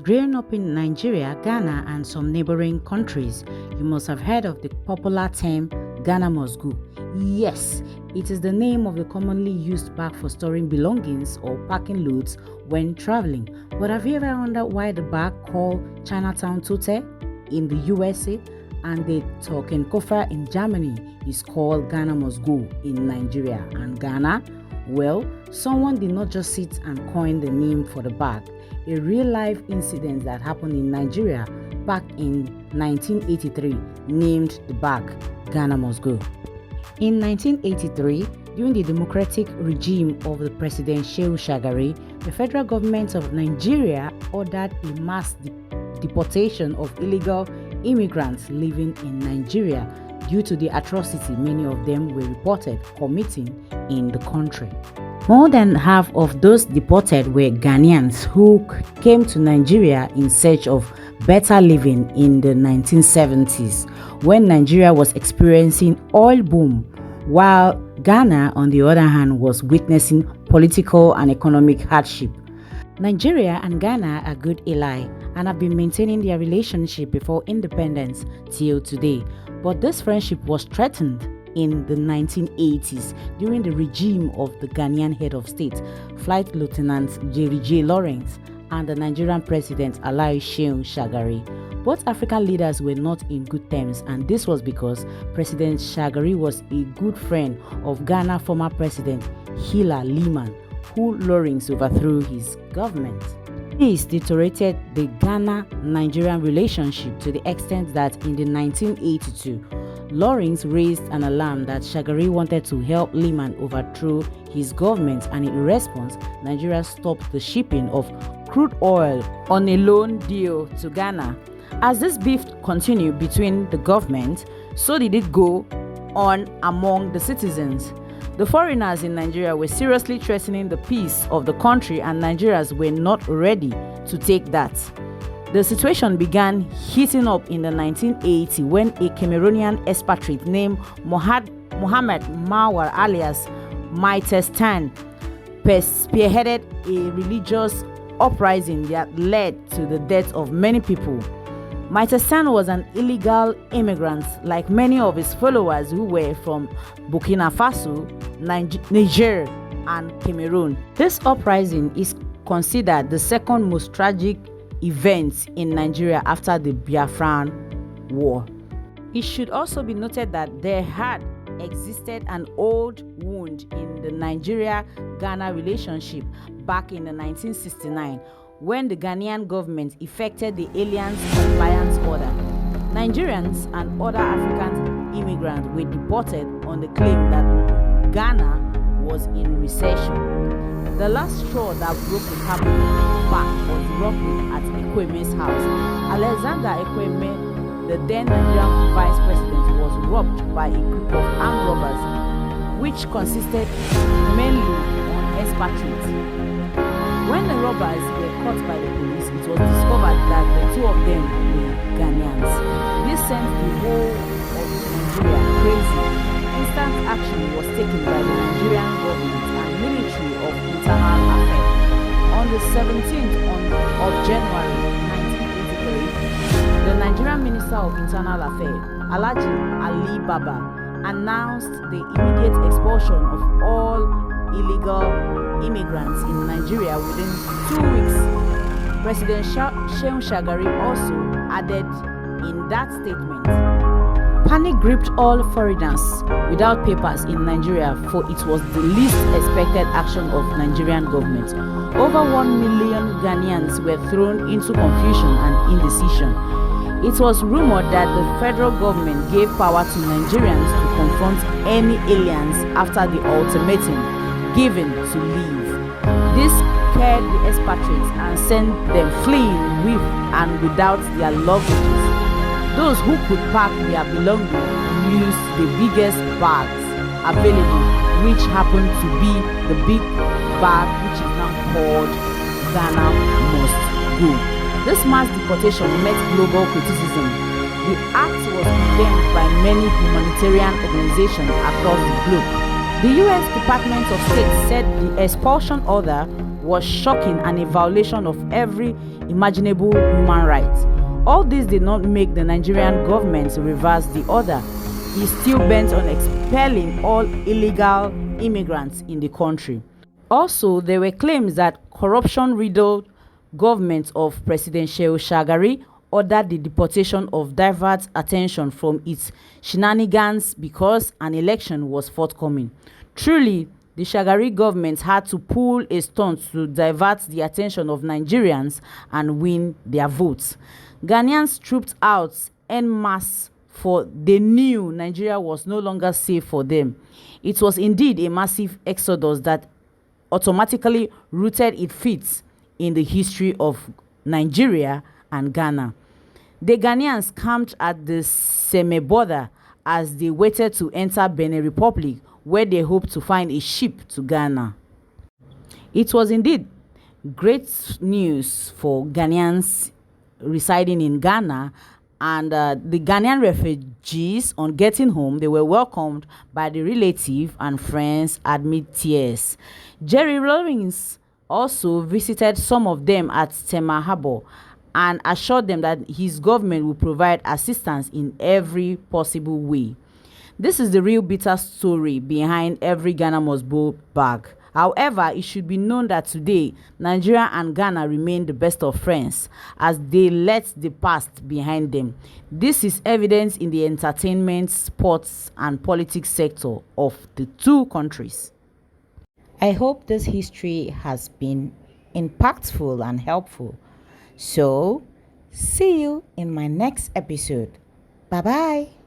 Growing up in Nigeria, Ghana, and some neighboring countries, you must have heard of the popular term Ghana must go. Yes, it is the name of the commonly used bag for storing belongings or packing loads when traveling. But have you ever wondered why the bag called Chinatown Tote in the USA and the Token Koffer in Germany is called Ghana must go in Nigeria and Ghana? Well, someone did not just sit and coin the name for the bag. A real-life incident that happened in Nigeria back in 1983 named the bag Ghana Must Go. In 1983, during the democratic regime of the President Shehu Shagari, the federal government of Nigeria ordered a mass deportation of illegal immigrants living in Nigeria due to the atrocity many of them were reported committing in the country. More than half of those deported were Ghanaians who came to Nigeria in search of better living in the 1970s when Nigeria was experiencing oil boom, while Ghana, on the other hand, was witnessing political and economic hardship. Nigeria and Ghana are good ally and have been maintaining their relationship before independence till today, but this friendship was threatened in the 1980s during the regime of the Ghanaian head of state, Flight Lieutenant Jerry J. Lawrence, and the Nigerian president Alai Shehu Shagari. Both African leaders were not in good terms, and this was because President Shagari was a good friend of Ghana former president Hila Liman, who Lawrence overthrew his government. This deteriorated the Ghana-Nigerian relationship to the extent that in the 1982, Lawrence raised an alarm that Shagari wanted to help Liman overthrow his government, and in response, Nigeria stopped the shipping of crude oil on a loan deal to Ghana. As this beef continued between the government, so did it go on among the citizens. The foreigners in Nigeria were seriously threatening the peace of the country, and Nigerians were not ready to take that. The situation began heating up in the 1980s when a Cameroonian expatriate named Mohamed Mawar alias Maitestan spearheaded a religious uprising that led to the death of many people. Maitestan was an illegal immigrant like many of his followers who were from Burkina Faso, Niger, and Cameroon. This uprising is considered the second most tragic event in Nigeria after the Biafran War. It should also be noted that there had existed an old wound in the Nigeria-Ghana relationship back in the 1969 when the Ghanaian government effected the Aliens Compliance Order. Nigerians and other African immigrants were deported on the claim that Ghana was in recession. The last straw that broke the camel's back was robbery at Ekweme's house. Alexander Ekweme, the then Nigerian vice president, was robbed by a group of armed robbers, which consisted mainly on expatriates. When the robbers were caught by the police, it was discovered that the two of them were Ghanaians. This sent the whole of Nigeria crazy. Instant action was taken by the Nigerian government and Ministry of Internal Affairs. On the 17th of January 1983, the Nigerian Minister of Internal Affairs, Alhaji Ali Baba, announced the immediate expulsion of all illegal immigrants in Nigeria within 2 weeks. President Shehu Shagari also added in that statement, "Panic gripped all foreigners without papers in Nigeria, for it was the least expected action of Nigerian government. Over 1 million Ghanaians were thrown into confusion and indecision. It was rumored that the federal government gave power to Nigerians to confront any aliens after the ultimatum given to leave. This scared the expatriates and sent them fleeing with and without their luggages. Those who could pack their belongings used the biggest bags available, which happened to be the big bag which is now called Ghana Must Go. This mass deportation met global criticism. The act was condemned by many humanitarian organizations across the globe. The U.S. Department of State said the expulsion order was shocking and a violation of every imaginable human right. All this did not make the Nigerian government reverse the order. He still bent on expelling all illegal immigrants in the country. Also, there were claims that corruption-riddled government of President Shehu Shagari ordered the deportation of divert attention from its shenanigans because an election was forthcoming. Truly, the Shagari government had to pull a stunt to divert the attention of Nigerians and win their votes. Ghanaians trooped out en masse, for they knew Nigeria was no longer safe for them. It was indeed a massive exodus that automatically rooted its feet in the history of Nigeria and Ghana. The Ghanaians camped at the Seme border as they waited to enter Benin Republic, where they hoped to find a ship to Ghana. It was indeed great news for Ghanaians residing in Ghana, and the Ghanaian refugees, on getting home, they were welcomed by the relative and friends amid tears. Jerry Rawlings also visited some of them at Tema Harbour and assured them that his government will provide assistance in every possible way. This is the real bitter story behind every Ghana must go back. However, it should be known that today, Nigeria and Ghana remain the best of friends as they let the past behind them. This is evident in the entertainment, sports, and politics sector of the two countries. I hope this history has been impactful and helpful. So, see you in my next episode. Bye-bye.